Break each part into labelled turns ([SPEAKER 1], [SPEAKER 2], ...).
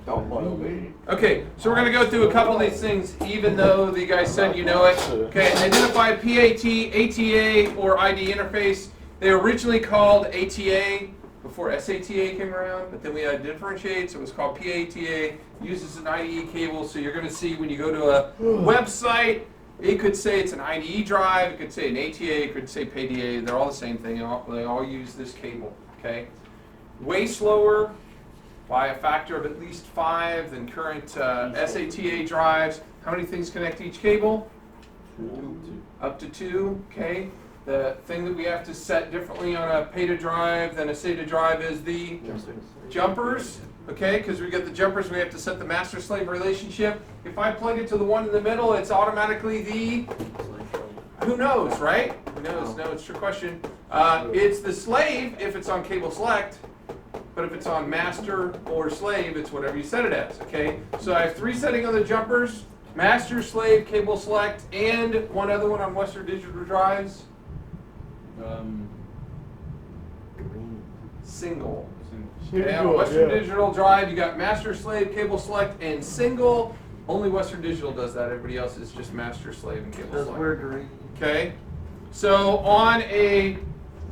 [SPEAKER 1] Don't boil me.
[SPEAKER 2] Okay, so we're going to go through a couple of these things, even though the guy said you know it. Okay, identify PAT, ATA, or ID interface. They were originally called ATA before SATA came around, but then we had to differentiate, so it was called PATA. Uses an IDE cable, so you're going to see when you go to a website, it could say it's an IDE drive, it could say an ATA, it could say PATA. They're all the same thing. They all use this cable. Okay, way slower by a factor of at least 5 than current SATA drives. How many things connect to each cable?
[SPEAKER 1] 2.
[SPEAKER 2] Up to 2. Okay. The thing that we have to set differently on a PATA drive than a SATA drive is the jumpers. Okay, because we get the jumpers, we have to set the master-slave relationship. If I plug it to the one in the middle, it's automatically the, who knows, right? Who knows? No, it's a trick question. It's the slave if it's on cable select, but if it's on master or slave, it's whatever you set it as, okay? So I have 3 setting on the jumpers: master, slave, cable select, and one other one on Western Digital drives. Single. Okay, on Western Digital drive, you got master, slave, cable select, and single. Only Western Digital does that. Everybody else is just master, slave, and cable select. Okay. So on a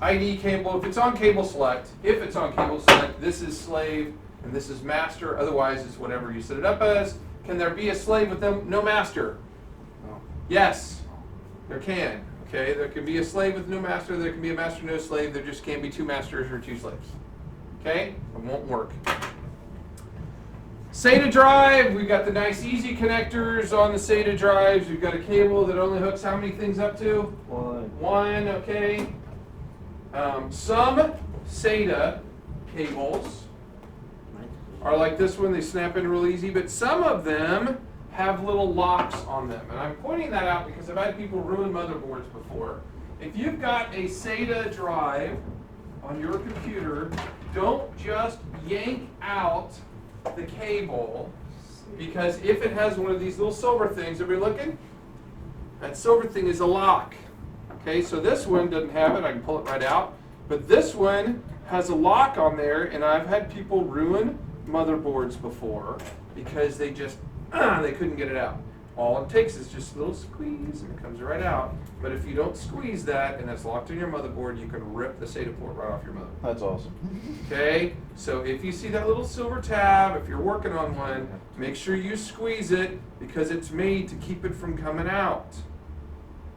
[SPEAKER 2] ID cable, if it's on cable select, this is slave and this is master. Otherwise, it's whatever you set it up as. Can there be a slave with no master?
[SPEAKER 1] No.
[SPEAKER 2] Yes, there can. Okay, there can be a slave with no master. There can be a master, no slave. There just can't be 2 masters or 2 slaves. Okay, it won't work. SATA drive, we've got the nice easy connectors on the SATA drives. We've got a cable that only hooks how many things up to? 1, okay. Some SATA cables are like this one, they snap in real easy, but some of them have little locks on them. And I'm pointing that out because I've had people ruin motherboards before. If you've got a SATA drive on your computer, don't just yank out the cable, because if it has one of these little silver things, everybody looking? That silver thing is a lock. Okay, so this one doesn't have it, I can pull it right out, but this one has a lock on there, and I've had people ruin motherboards before because they just, they couldn't get it out. All it takes is just a little squeeze and it comes right out. But if you don't squeeze that and it's locked in your motherboard, you can rip the SATA port right off your motherboard.
[SPEAKER 1] That's awesome.
[SPEAKER 2] Okay, so if you see that little silver tab, if you're working on one, make sure you squeeze it because it's made to keep it from coming out.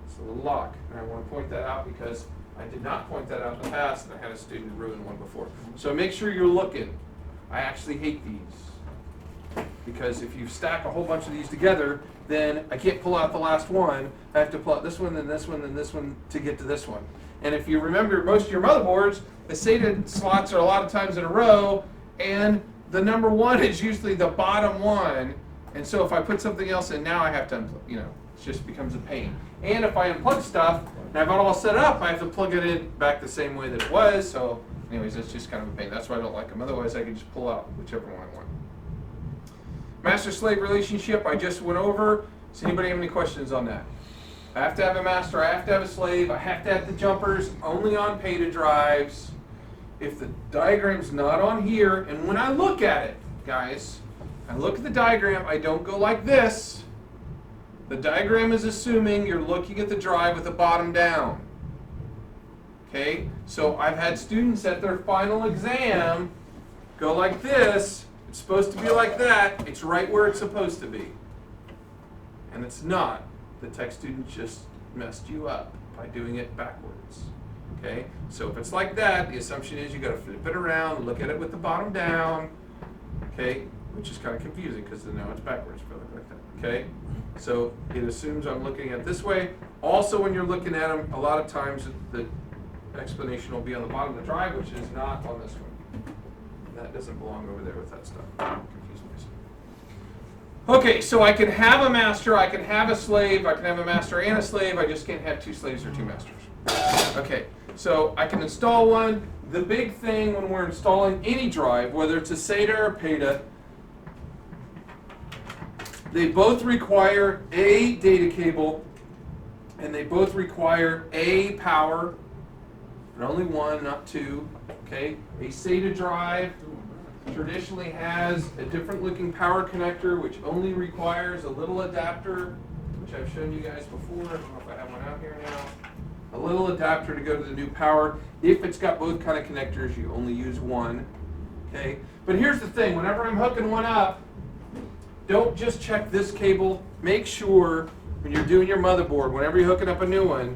[SPEAKER 2] It's a little lock, and I want to point that out because I did not point that out in the past, and I had a student ruin one before. So make sure you're looking. I actually hate these because if you stack a whole bunch of these together, then I can't pull out the last one. I have to pull out this one, then this one, then this one to get to this one. And if you remember, most of your motherboards, the SATA slots are a lot of times in a row, and the number 1 is usually the bottom one. And so if I put something else in now, I have to, it just becomes a pain. And if I unplug stuff and I've got it all set up, I have to plug it in back the same way that it was. So anyways, it's just kind of a pain. That's why I don't like them. Otherwise, I can just pull out whichever one I want. Master-slave relationship, I just went over. Does anybody have any questions on that? I have to have a master, I have to have a slave, I have to have the jumpers only on PATA drives. If the diagram's not on here, and when I look at it, guys, I look at the diagram, I don't go like this. The diagram is assuming you're looking at the drive with the bottom down. Okay, so I've had students at their final exam go like this. It's supposed to be like that. It's right where it's supposed to be. And it's not. The tech student just messed you up by doing it backwards. Okay? So if it's like that, the assumption is you got to flip it around, look at it with the bottom down. Okay? Which is kind of confusing because now it's backwards if I look like that. Okay? So it assumes I'm looking at it this way. Also, when you're looking at them, a lot of times the explanation will be on the bottom of the drive, which is not on this one. That doesn't belong over there with that stuff. Confuse myself. Okay, so I can have a master, I can have a slave, I can have a master and a slave, I just can't have 2 slaves or 2 masters. Okay, so I can install one. The big thing when we're installing any drive, whether it's a SATA or PATA, they both require a data cable and they both require a power, but only one, not 2. Okay, a SATA drive traditionally has a different looking power connector which only requires a little adapter, which I've shown you guys before. I don't know if I have one out here now. A little adapter to go to the new power. If it's got both kind of connectors, you only use one. Okay, but here's the thing, whenever I'm hooking one up, don't just check this cable. Make sure when you're doing your motherboard, whenever you're hooking up a new one,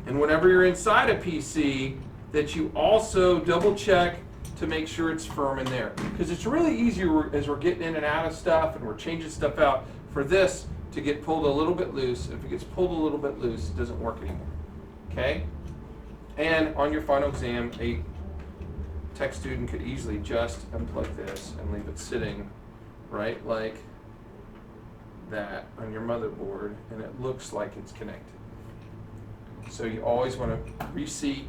[SPEAKER 2] and whenever you're inside a PC, that you also double check to make sure it's firm in there. Because it's really easy as we're getting in and out of stuff and we're changing stuff out for this to get pulled a little bit loose. If it gets pulled a little bit loose, it doesn't work anymore. Okay? And on your final exam, a tech student could easily just unplug this and leave it sitting right like that on your motherboard, and it looks like it's connected. So you always want to reseat,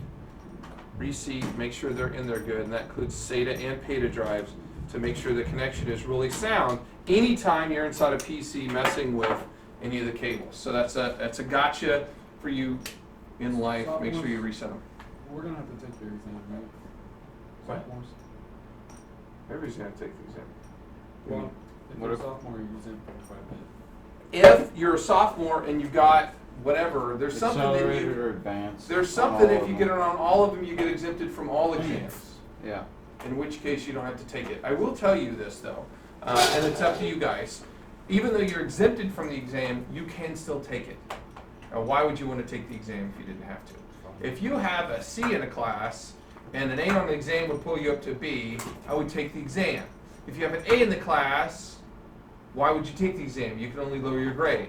[SPEAKER 2] make sure they're in there good, and that includes SATA and PATA drives to make sure the connection is really sound anytime you're inside a PC messing with any of the cables. So that's a gotcha for you in life. Make sure you reset them.
[SPEAKER 1] We're gonna have to take the exam, right?
[SPEAKER 2] What?
[SPEAKER 1] Sophomores?
[SPEAKER 2] Everybody's going to take the exam.
[SPEAKER 1] Well, if
[SPEAKER 3] What
[SPEAKER 1] you're a
[SPEAKER 3] if-
[SPEAKER 1] sophomore, you're exempt for quite a bit.
[SPEAKER 2] If you're a sophomore and you've got whatever, there's something that
[SPEAKER 3] Accelerated
[SPEAKER 2] you,
[SPEAKER 3] or advanced?
[SPEAKER 2] there's
[SPEAKER 3] on
[SPEAKER 2] something
[SPEAKER 3] all
[SPEAKER 2] if
[SPEAKER 3] of
[SPEAKER 2] you
[SPEAKER 3] them.
[SPEAKER 2] get it on all of them, you get exempted from all exams.
[SPEAKER 3] Yeah.
[SPEAKER 2] In which case you don't have to take it. I will tell you this though, and it's up to you guys. Even though you're exempted from the exam, you can still take it. Now, why would you want to take the exam if you didn't have to? If you have a C in a class and an A on the exam would pull you up to a B, I would take the exam. If you have an A in the class, why would you take the exam? You can only lower your grade.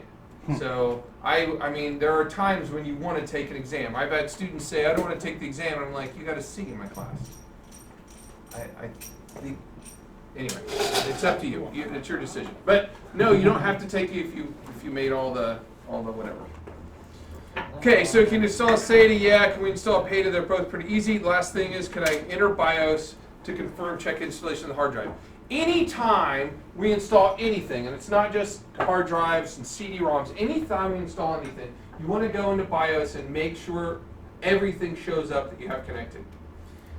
[SPEAKER 2] So I mean, there are times when you want to take an exam. I've had students say, I don't want to take the exam. And I'm like, you got a C in my class. I think, anyway, it's up to you. It's your decision. But no, you don't have to take it if you made all the whatever. Okay, so can you install a SATA? Yeah. Can we install a PATA? They're both pretty easy. The last thing is, can I enter BIOS to confirm check installation of the hard drive? Anytime we install anything, and it's not just hard drives and CD-ROMs, anytime we install anything, you want to go into BIOS and make sure everything shows up that you have connected.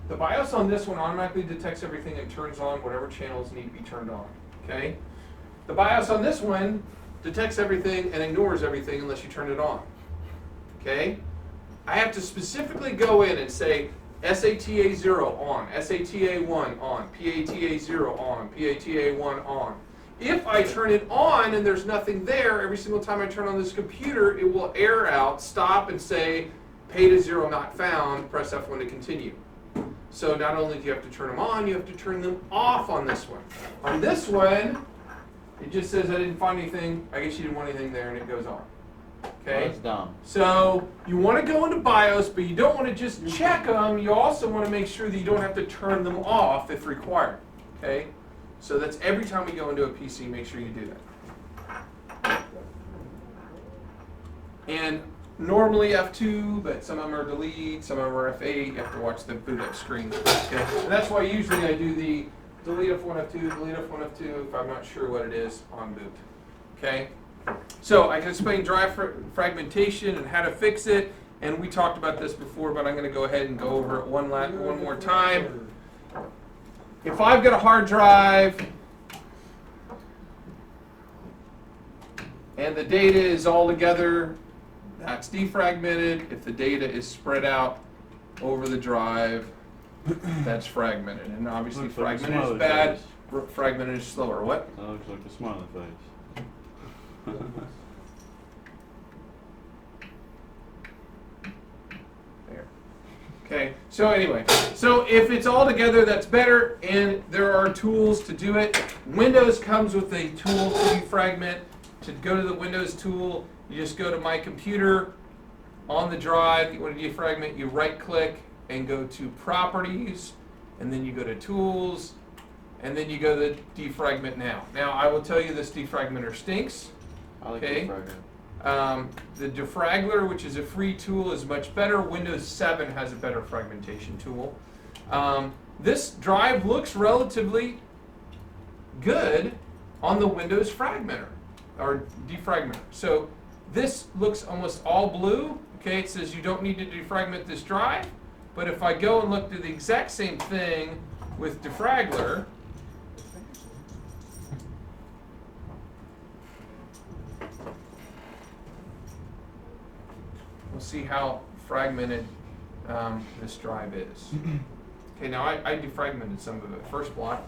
[SPEAKER 2] The BIOS on this one automatically detects everything and turns on whatever channels need to be turned on. Okay? The BIOS on this one detects everything and ignores everything unless you turn it on. Okay? I have to specifically go in and say SATA 0 on, SATA 1 on, PATA 0 on, PATA 1 on. If I turn it on and there's nothing there, every single time I turn on this computer, it will error out, stop, and say PATA 0 not found, press F1 to continue. So not only do you have to turn them on, you have to turn them off on this one. On this one, it just says I didn't find anything, I guess you didn't want anything there, and it goes on. Okay?
[SPEAKER 3] That's dumb.
[SPEAKER 2] So you want to go into BIOS, but you don't want to just check them. You also want to make sure that you don't have to turn them off if required. Okay? So that's every time we go into a PC, make sure you do that. And normally F2, but some of them are delete, some of them are F8. You have to watch the boot up screen. Okay? And that's why usually I do the delete F1, F2, delete F1, F2 if I'm not sure what it is on boot. Okay? So I can explain drive fragmentation and how to fix it, and we talked about this before, but I'm going to go ahead and go over it one more time. If I've got a hard drive and the data is all together, that's defragmented. If the data is spread out over the drive, that's fragmented. And obviously
[SPEAKER 3] Looks like a
[SPEAKER 2] fragmented is
[SPEAKER 3] smiley
[SPEAKER 2] bad,
[SPEAKER 3] face.
[SPEAKER 2] fragmented is slower. What?
[SPEAKER 3] That looks like a smiley face.
[SPEAKER 2] There. Okay, so anyway, so if it's all together, that's better, and there are tools to do it. Windows comes with a tool to defragment. To go to the Windows tool, you just go to My Computer. On the drive, you want to defragment, you right-click and go to Properties, and then you go to Tools, and then you go to Defragment Now. Now, I will tell you this defragmenter stinks.
[SPEAKER 3] I like
[SPEAKER 2] Okay.
[SPEAKER 3] defragment.
[SPEAKER 2] The Defragler, which is a free tool, is much better. Windows 7 has a better fragmentation tool. This drive looks relatively good on the Windows fragmenter, or defragmenter. So this looks almost all blue. Okay, it says you don't need to defragment this drive. But if I go and look do the exact same thing with Defraggler, we'll see how fragmented this drive is. Okay, now I defragmented some of it. First block,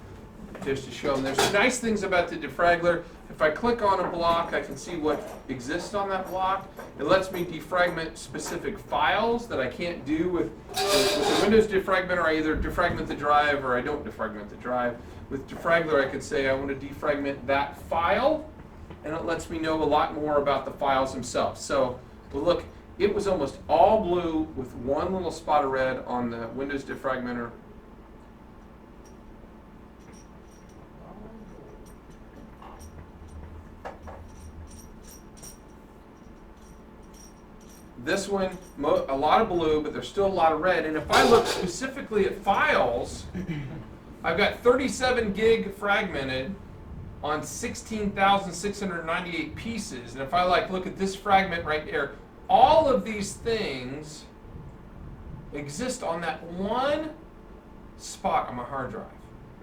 [SPEAKER 2] just to show them. There's some nice things about the defraggler. If I click on a block, I can see what exists on that block. It lets me defragment specific files that I can't do with the Windows defragmenter. I either defragment the drive or I don't defragment the drive. With defraggler, I could say I want to defragment that file, and it lets me know a lot more about the files themselves. So, well, look, it was almost all blue with one little spot of red on the Windows defragmenter. This one, a lot of blue, but there's still a lot of red. And if I look specifically at files, I've got 37 gig fragmented on 16,698 pieces. And if I look at this fragment right there, all of these things exist on that one spot on my hard drive,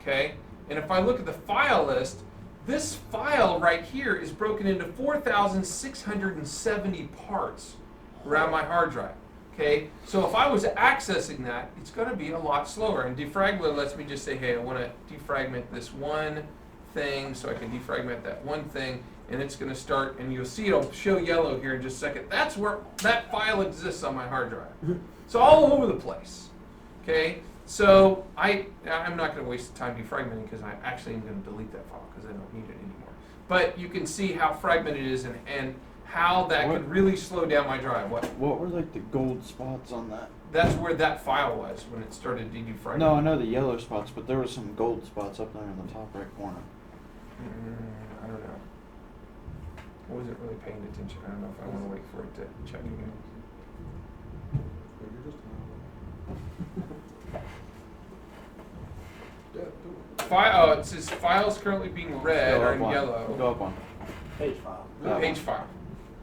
[SPEAKER 2] okay? And if I look at the file list, this file right here is broken into 4,670 parts around my hard drive, okay? So if I was accessing that, it's going to be a lot slower. And defraggler lets me just say, hey, I want to defragment this one thing, so I can defragment that one thing, and it's going to start, and you'll see it'll show yellow here in just a second. That's where that file exists on my hard drive. It's all over the place, okay? So I'm not going to waste the time defragmenting because I actually am going to delete that file because I don't need it anymore. But you can see how fragmented it is and how that could really slow down my drive.
[SPEAKER 3] What were like the gold spots on that?
[SPEAKER 2] That's where that file was when it started defragmenting.
[SPEAKER 3] No, I know the yellow spots, but there were some gold spots up there in the top right corner.
[SPEAKER 2] I don't know. I wasn't really paying attention. I don't know if I want to wait for it to check again. It says files currently being read are in yellow.
[SPEAKER 3] Go up one.
[SPEAKER 4] Page file.
[SPEAKER 2] Page file.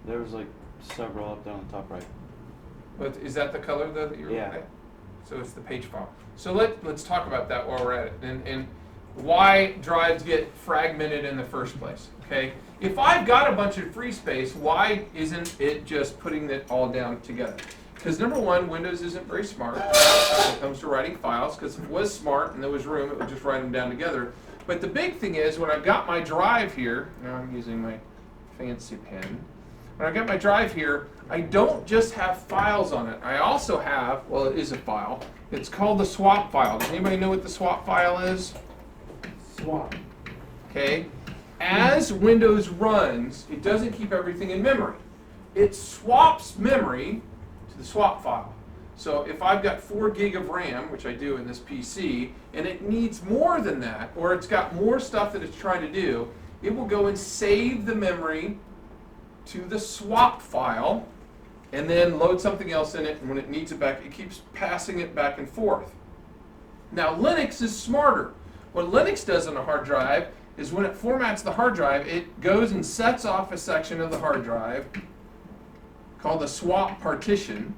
[SPEAKER 3] There was like several up there on the top right.
[SPEAKER 2] But is that the color though that you're
[SPEAKER 3] Yeah.
[SPEAKER 2] looking at? So it's the page file. So let's talk about that while we're at it and why drives get fragmented in the first place. Okay, if I've got a bunch of free space, why isn't it just putting it all down together? Because number one, Windows isn't very smart when it comes to writing files, because if it was smart and there was room, it would just write them down together. But the big thing is, when I've got my drive here, now I'm using my fancy pen, when I've got my drive here, I don't just have files on it. I also have, well, it is a file, it's called the swap file. Does anybody know what the swap file is?
[SPEAKER 1] Swap.
[SPEAKER 2] Okay. As Windows runs, it doesn't keep everything in memory. It swaps memory to the swap file. So if I've got 4 gig of RAM, which I do in this PC, and it needs more than that, or it's got more stuff that it's trying to do, it will go and save the memory to the swap file, and then load something else in it, and when it needs it back, it keeps passing it back and forth. Now Linux is smarter. What Linux does on a hard drive is when it formats the hard drive, it goes and sets off a section of the hard drive called the swap partition,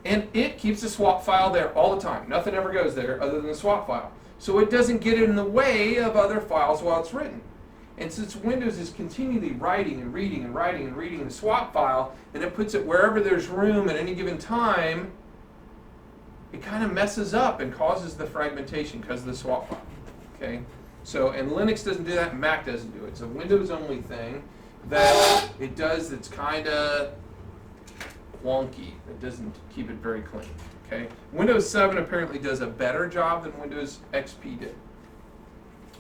[SPEAKER 2] and it keeps the swap file there all the time. Nothing ever goes there other than the swap file. So it doesn't get in the way of other files while it's written. And since Windows is continually writing and reading and writing and reading the swap file, and it puts it wherever there's room at any given time, it kind of messes up and causes the fragmentation because of the swap file. Okay? So, and Linux doesn't do that, and Mac doesn't do it. It's a Windows-only thing that it does that's kind of wonky. It doesn't keep it very clean. Okay? Windows 7 apparently does a better job than Windows XP did.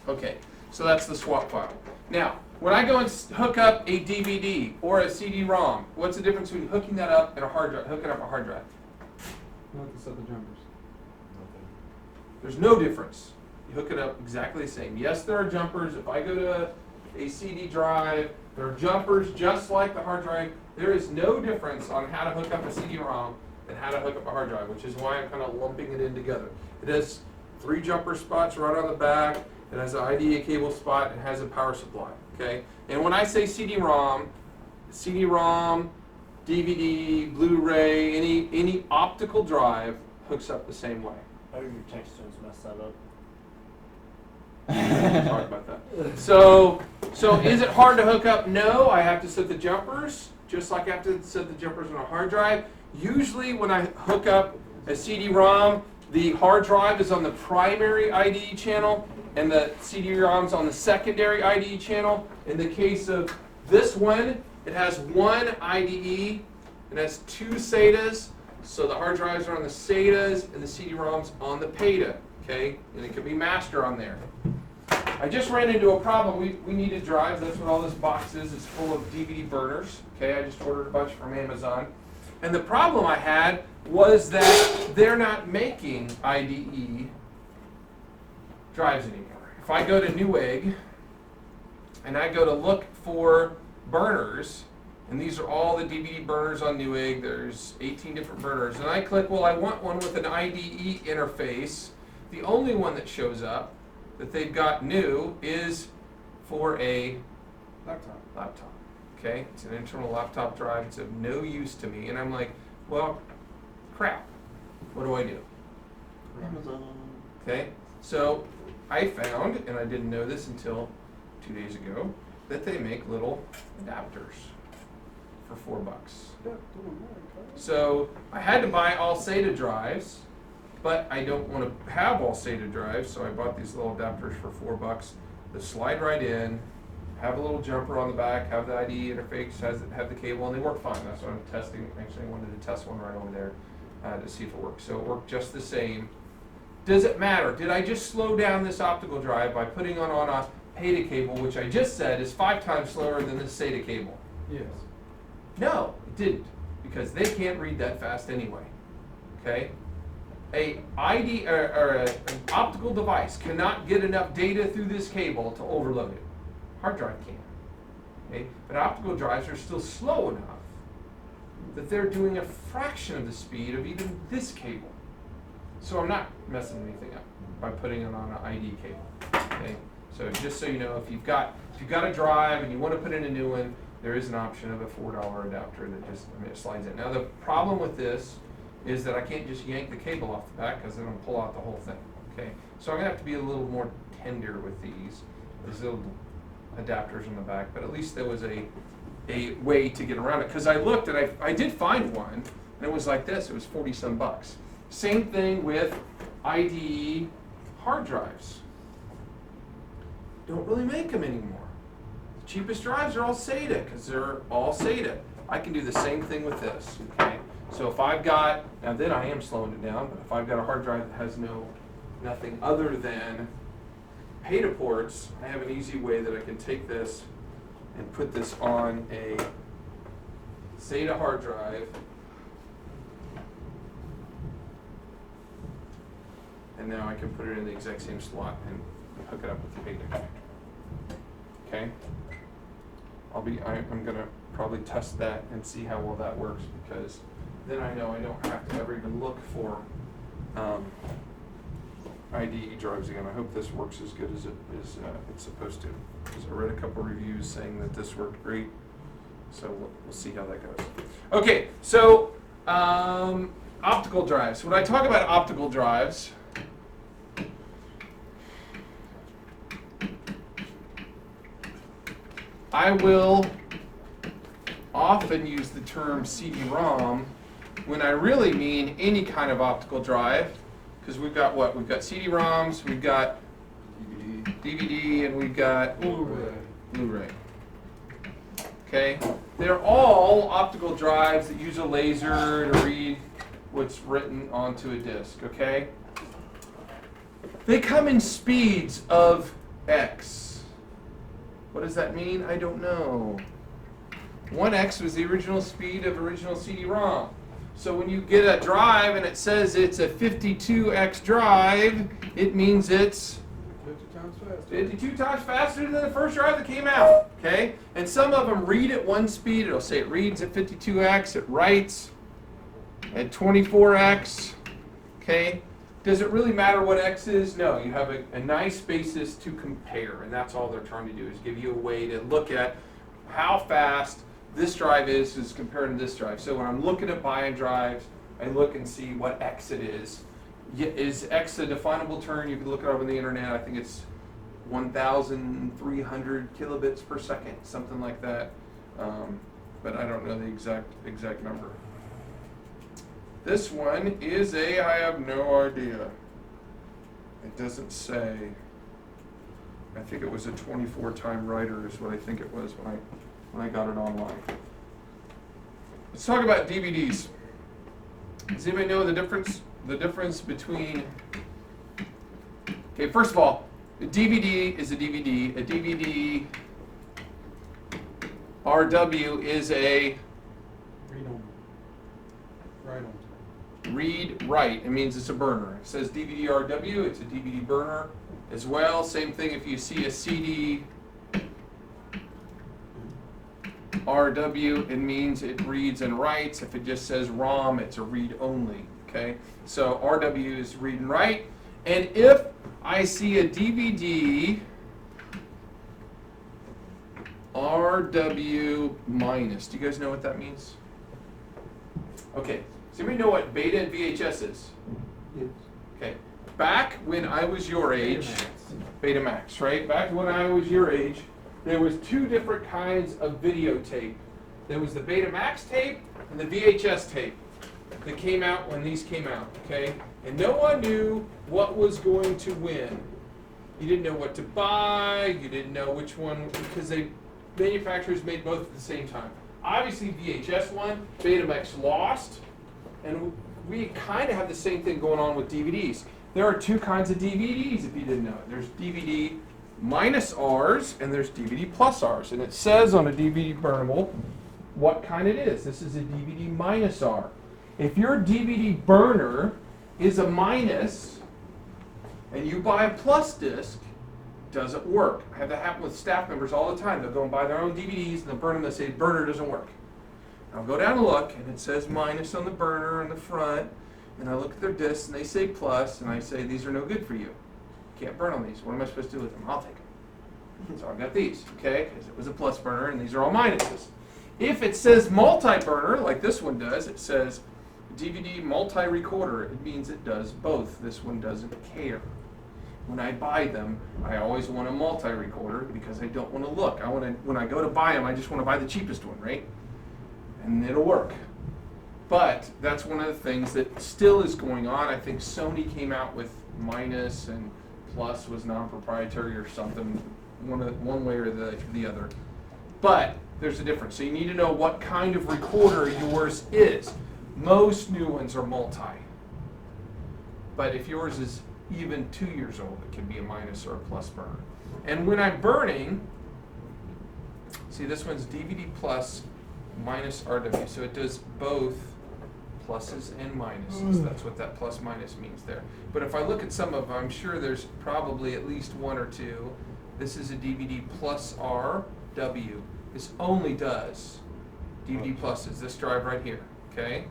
[SPEAKER 2] Okay, so that's the swap file. Now, when I go and hook up a DVD or a CD-ROM, what's the difference between hooking that up and a hard drive? Hooking up a hard drive?
[SPEAKER 1] You have to set the jumpers.
[SPEAKER 2] There's no difference. You hook it up exactly the same. Yes, there are jumpers. If I go to a CD drive, there are jumpers just like the hard drive. There is no difference on how to hook up a CD-ROM and how to hook up a hard drive, which is why I'm kind of lumping it in together. It has 3 jumper spots right on the back. It has an IDE cable spot. It has a power supply. Okay. And when I say CD-ROM, DVD, Blu-ray, any optical drive hooks up the same way.
[SPEAKER 4] Oh, your textures messed that up.
[SPEAKER 2] Talk about that. So is it hard to hook up? No, I have to set the jumpers, just like I have to set the jumpers on a hard drive. Usually when I hook up a CD-ROM, the hard drive is on the primary IDE channel and the CD-ROM's on the secondary IDE channel. In the case of this one, it has one IDE, it has two SATAs, so the hard drives are on the SATAs and the CD-ROM's on the PATA, okay? And it can be master on there. I just ran into a problem. We needed drives. That's what all this box is. It's full of DVD burners. Okay, I just ordered a bunch from Amazon. And the problem I had was that they're not making IDE drives anymore. If I go to Newegg and I go to look for burners, and these are all the DVD burners on Newegg, there's 18 different burners, and I click, well, I want one with an IDE interface. The only one that shows up that they've got new is for a laptop. Okay, it's an internal laptop drive. It's of no use to me, and I'm like, well, crap. What do I do?
[SPEAKER 3] Amazon.
[SPEAKER 2] Okay, so I found, and I didn't know this until 2 days ago, that they make little adapters for $4. So I had to buy all SATA drives. But I don't want to have all SATA drives, so I bought these little adapters for $4 that slide right in, have a little jumper on the back, have the IDE interface, have the cable, and they work fine. That's what I'm testing. Actually, I wanted to test one right over there to see if it works. So it worked just the same. Does it matter? Did I just slow down this optical drive by putting on a PATA cable, which I just said is 5 times slower than this SATA cable?
[SPEAKER 1] Yes.
[SPEAKER 2] No, it didn't, because they can't read that fast anyway. Okay? An optical device cannot get enough data through this cable to overload it. Hard drive can. Okay? But optical drives are still slow enough that they're doing a fraction of the speed of even this cable. So I'm not messing anything up by putting it on an ID cable. Okay? So just so you know, if you've got a drive and you want to put in a new one, there is an option of a $4 adapter that just it slides in. Now the problem with this is that I can't just yank the cable off the back because then I'll pull out the whole thing. Okay, so I'm gonna have to be a little more tender with these little adapters on the back. But at least there was a way to get around it, because I looked and I did find one, and it was like this. It was 40 some bucks. Same thing with IDE hard drives. Don't really make them anymore. The cheapest drives are all SATA because they're all SATA. I can do the same thing with this. Okay. So if I've got, now then I am slowing it down, but if I've got a hard drive that has nothing other than PATA ports, I have an easy way that I can take this and put this on a SATA hard drive, and now I can put it in the exact same slot and hook it up with the PATA connector. Okay? I'm gonna probably test that and see how well that works, because then I know I don't have to ever even look for IDE drives again. I hope this works as good as it's supposed to, because I read a couple reviews saying that this worked great. So we'll see how that goes. Okay, so optical drives. When I talk about optical drives, I will often use the term CD-ROM when I really mean any kind of optical drive, because we've got what? We've got CD-ROMs, we've got DVD, and we've got Blu-ray. Okay? They're all optical drives that use a laser to read what's written onto a disk, okay? They come in speeds of X. What does that mean? I don't know. 1x was the original speed of original CD-ROM. So when you get a drive and it says it's a 52x drive, it means it's 52 times faster than the first drive that came out. Okay? And some of them read at one speed. It'll say it reads at 52x, it writes at 24x. Okay? Does it really matter what x is? No, you have a nice basis to compare, and that's all they're trying to do, is give you a way to look at how fast this drive is compared to this drive. So when I'm looking at buying drives, and look and see what X it is. Is X a definable term? You can look it up on the internet. I think it's 1,300 kilobits per second, something like that. But I don't know the exact number. This one is I have no idea. It doesn't say. I think it was a 24-time writer is what I think it was when I got it online. Let's talk about DVDs. Does anybody know the difference? The difference between, okay, first of all, a DVD is a DVD. A DVD RW is a
[SPEAKER 1] Read only. Write only.
[SPEAKER 2] read-write. It means it's a burner. It says DVD RW, it's a DVD burner as well. Same thing if you see a CD RW, it means it reads and writes. If it just says ROM, it's a read-only. Okay, so RW is read and write. And if I see a DVD RW minus, do you guys know what that means? Okay, does anybody know what beta and VHS is?
[SPEAKER 1] Yes.
[SPEAKER 2] Okay, back when I was your age, Betamax, right? Back when I was your age, there was two different kinds of videotape. There was the Betamax tape and the VHS tape that came out when these came out, okay? And no one knew what was going to win. You didn't know what to buy, you didn't know which one, because manufacturers made both at the same time. Obviously VHS won, Betamax lost, and we kind of have the same thing going on with DVDs. There are two kinds of DVDs if you didn't know it. There's DVD minus R's and there's DVD plus R's. And it says on a DVD burnable what kind it is. This is a DVD minus R. If your DVD burner is a minus and you buy a plus disc, doesn't work. I have that happen with staff members all the time. They'll go and buy their own DVDs and they'll burn them and say burner doesn't work. I'll go down and look and it says minus on the burner in the front, and I look at their discs and they say plus, and I say these are no good for you. Can't burn on these. What am I supposed to do with them? I'll take them. So I've got these, okay, because it was a plus burner and these are all minuses. If it says multi-burner, like this one does, it says DVD multi-recorder, it means it does both. This one doesn't care. When I buy them, I always want a multi-recorder because I don't want to look. When I go to buy them, I just want to buy the cheapest one, right? And it'll work. But that's one of the things that still is going on. I think Sony came out with minus and plus was non-proprietary or something, one way or the other. But there's a difference. So you need to know what kind of recorder yours is. Most new ones are multi. But if yours is even 2 years old, it can be a minus or a plus burner. And when I'm burning, see this one's DVD plus minus RW. So it does both pluses and minuses. That's what that plus minus means there. But if I look at some of them, I'm sure there's probably at least one or two. This is a DVD plus RW. This only does DVD pluses, this drive right here, okay?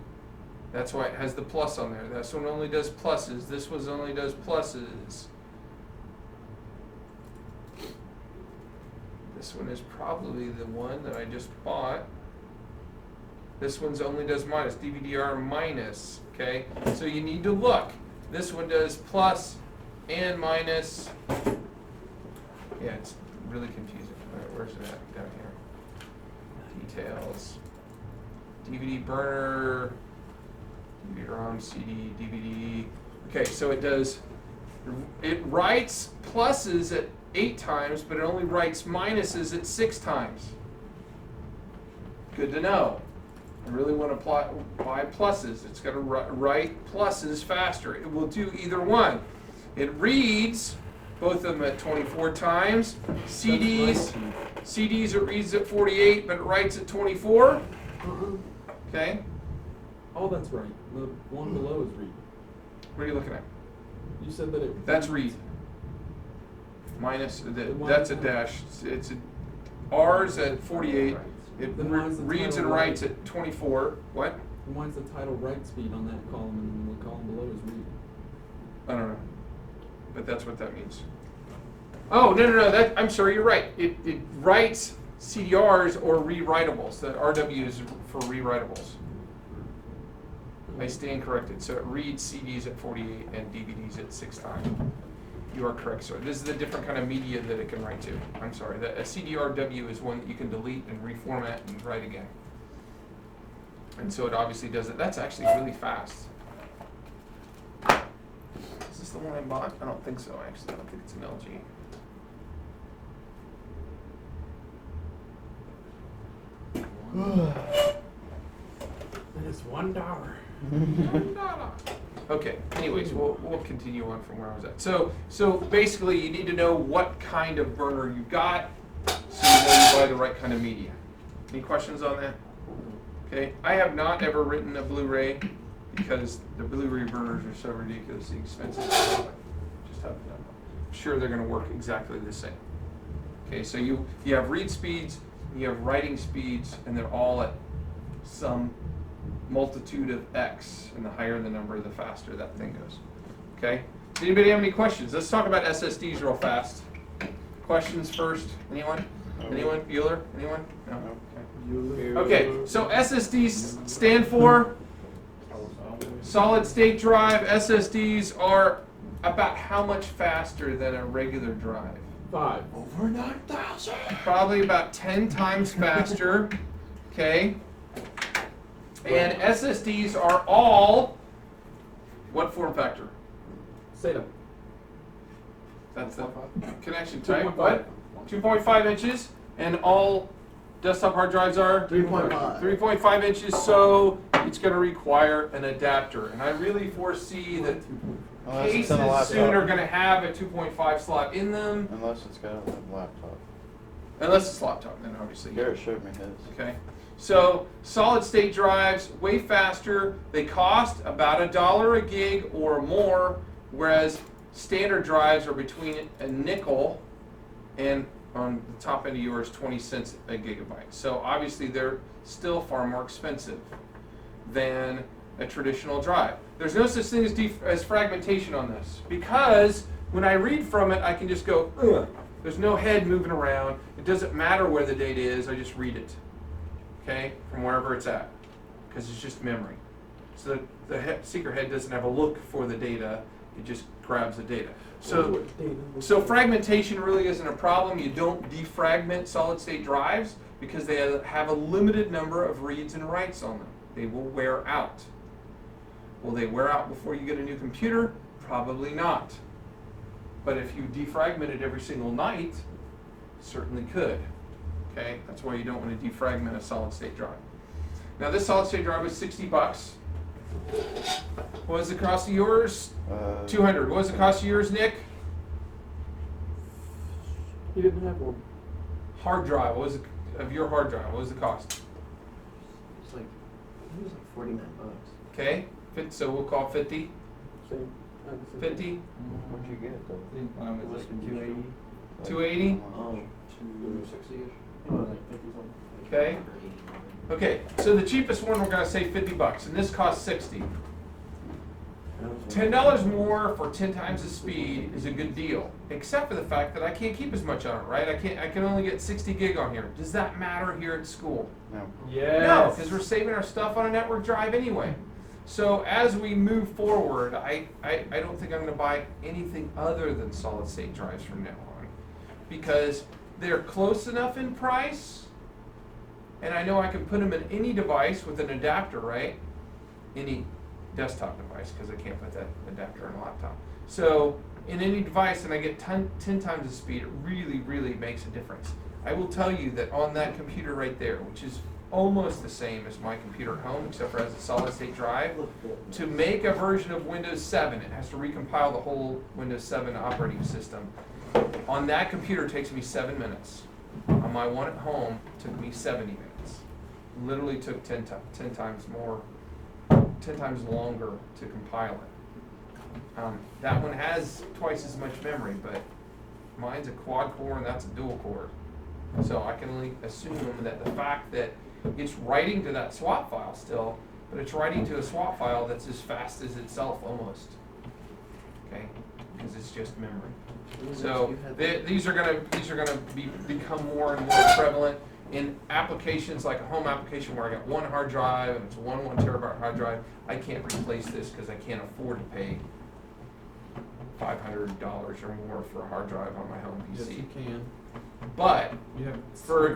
[SPEAKER 2] That's why it has the plus on there. This one only does pluses. This one only does pluses. This one is probably the one that I just bought. This one's only does minus, DVD-R minus, okay? So you need to look. This one does plus and minus. Yeah, it's really confusing. All right, where's it at? Down here. Details. DVD burner, DVD-ROM, CD, DVD. Okay, so it writes pluses at 8 times, but it only writes minuses at 6 times. Good to know. I really want to buy pluses. It's going to write pluses faster. It will do either one. It reads both of them at 24 times. CDs it reads at 48, but it writes at 24. Okay.
[SPEAKER 1] Oh, that's right. The one below is read.
[SPEAKER 2] What are you looking at?
[SPEAKER 1] You said that it.
[SPEAKER 2] That's read. Minus, that's a dash. It's R's at 48. It
[SPEAKER 1] Then why is the
[SPEAKER 2] reads and
[SPEAKER 1] title
[SPEAKER 2] writes
[SPEAKER 1] right?
[SPEAKER 2] at 24. What?
[SPEAKER 1] And why is the title write speed on that column and the column below is read?
[SPEAKER 2] I don't know. But that's what that means. Oh, no. I'm sorry, you're right. It writes CDRs or rewritables. The RW is for rewritables. I stand corrected. So it reads CDs at 48 and DVDs at 6 times. You are correct, sir. This is a different kind of media that it can write to. I'm sorry. A CDRW is one that you can delete and reformat and write again. And so it obviously does it. That's actually really fast. Is this the one I bought? I don't think so, actually. I don't think it's an LG.
[SPEAKER 1] And it's $1.
[SPEAKER 2] Okay, anyways, we'll continue on from where I was at. So basically you need to know what kind of burner you got so you know you buy the right kind of media. Any questions on that? Okay, I have not ever written a Blu-ray because the Blu-ray burners are so ridiculously expensive. Just haven't done one. I'm sure they're gonna work exactly the same. Okay, so you have read speeds, you have writing speeds, and they're all at some multitude of X, and the higher the number, the faster that thing goes. Okay? Does anybody have any questions? Let's talk about SSDs real fast. Questions first? Anyone? Anyone? Bueller? Anyone? No? Okay, so SSDs stand for solid state drive. SSDs are about how much faster than a regular drive?
[SPEAKER 1] 5.
[SPEAKER 3] Over 9,000.
[SPEAKER 2] Probably about 10 times faster. Okay? And SSDs are all what form factor?
[SPEAKER 1] SATA.
[SPEAKER 2] That's the connection type.
[SPEAKER 1] 2.5.
[SPEAKER 2] What? 2.5 inches. And all desktop hard drives are
[SPEAKER 3] 3.5.
[SPEAKER 2] 3.5 inches. So it's going to require an adapter. And I really foresee that
[SPEAKER 3] Unless it's
[SPEAKER 2] cases
[SPEAKER 3] in a laptop.
[SPEAKER 2] soon are going to have a 2.5 slot in them.
[SPEAKER 3] Unless it's got a laptop.
[SPEAKER 2] Unless it's laptop, then obviously.
[SPEAKER 3] Garrett showed me his.
[SPEAKER 2] Okay. So solid state drives, way faster. They cost about $1 a gig or more, whereas standard drives are between a nickel and on the top end of yours, 20 cents a gigabyte. So obviously they're still far more expensive than a traditional drive. There's no such thing as fragmentation on this, because when I read from it, I can just go, ugh. There's no head moving around. It doesn't matter where the data is, I just read it. Okay, from wherever it's at, because it's just memory. So the secret head doesn't have a look for the data, it just grabs the data. So fragmentation really isn't a problem. You don't defragment solid state drives because they have a limited number of reads and writes on them. They will wear out. Will they wear out before you get a new computer? Probably not. But if you defragment it every single night, certainly could. Okay, that's why you don't want to defragment a solid state drive. Now this solid state drive was 60 bucks. What was the cost of yours? 200. What was the cost of yours, Nick?
[SPEAKER 1] He didn't have one.
[SPEAKER 2] Hard drive. What was of your hard drive? What was the cost?
[SPEAKER 4] It's like, I think it was like 49 bucks.
[SPEAKER 2] Okay, so we'll call 50.
[SPEAKER 1] Same.
[SPEAKER 2] 50.
[SPEAKER 3] What'd you get though?
[SPEAKER 4] It was like 280.
[SPEAKER 2] 280.
[SPEAKER 4] Oh, 260-ish. It was like 50 something.
[SPEAKER 2] Okay. Okay, so the cheapest one we're gonna say 50 bucks, and this costs 60. $10 more for 10 times the speed is a good deal, except for the fact that I can't keep as much on it, right? I can only get 60 gig on here. Does that matter here at school?
[SPEAKER 3] No.
[SPEAKER 2] No, because we're saving our stuff on a network drive anyway. So as we move forward, I don't think I'm going to buy anything other than solid state drives from now on, because they're close enough in price, and I know I can put them in any device with an adapter, right? Any desktop device, because I can't put that adapter in a laptop. So in any device, and I get 10 times the speed, it really, really makes a difference. I will tell you that on that computer right there, which is almost the same as my computer at home, except for it has a solid state drive, to make a version of Windows 7, it has to recompile the whole Windows 7 operating system. On that computer, it takes me 7 minutes. On my one at home, it took me 70 minutes. Literally took 10 times more, 10 times longer to compile it. That one has twice as much memory, but mine's a quad core and that's a dual core. So I can only assume that the fact that it's writing to that swap file still, but it's writing to a swap file that's as fast as itself almost. Okay, because it's just memory. So these are gonna become more and more prevalent. in applications like a home application where I got one hard drive and it's 1 terabyte hard drive, I can't replace this because I can't afford to pay $500 or more for a hard drive on my home
[SPEAKER 1] Yes,
[SPEAKER 2] PC.
[SPEAKER 1] you can.
[SPEAKER 2] But
[SPEAKER 1] You have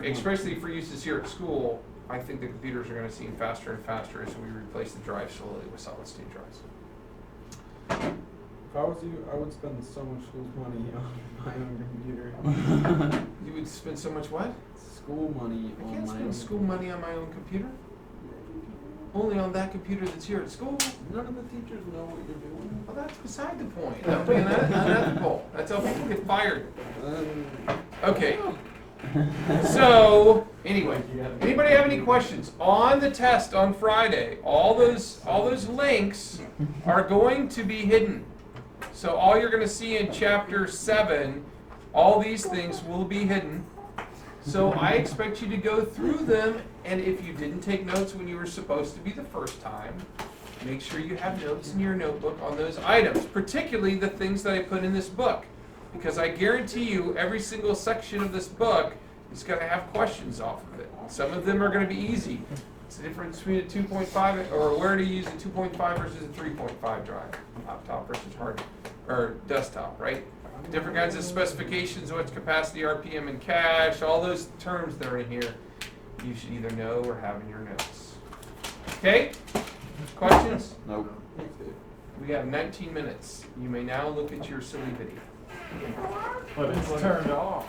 [SPEAKER 2] especially for uses here at school, I think the computers are going to seem faster and faster as we replace the drive slowly with solid state drives.
[SPEAKER 1] If I was you, I would spend so much school money on my own computer.
[SPEAKER 2] You would spend so much what?
[SPEAKER 1] School money
[SPEAKER 2] I
[SPEAKER 1] on
[SPEAKER 2] can't
[SPEAKER 1] my
[SPEAKER 2] spend
[SPEAKER 1] own
[SPEAKER 2] school money on my own computer. Only on that computer that's here at school.
[SPEAKER 1] None of the teachers know what you're doing.
[SPEAKER 2] Well, that's beside the point. That would be unethical. That's how people get fired. Okay. So anyway, anybody have any questions on the test on Friday? All those links are going to be hidden. So all you're going to see in chapter 7, all these things will be hidden. So I expect you to go through them, and if you didn't take notes when you were supposed to be the first time, make sure you have notes in your notebook on those items, particularly the things that I put in this book. Because I guarantee you every single section of this book is going to have questions off of it. Some of them are going to be easy. It's the difference between a 2.5 or where to use a 2.5 versus a 3.5 drive, laptop versus hard or desktop, right? Different kinds of specifications, what's capacity, RPM, and cache, all those terms that are in here, you should either know or have in your notes. Okay? Questions?
[SPEAKER 3] Nope.
[SPEAKER 2] We have 19 minutes. You may now look at your silly video.
[SPEAKER 5] But it's turned off.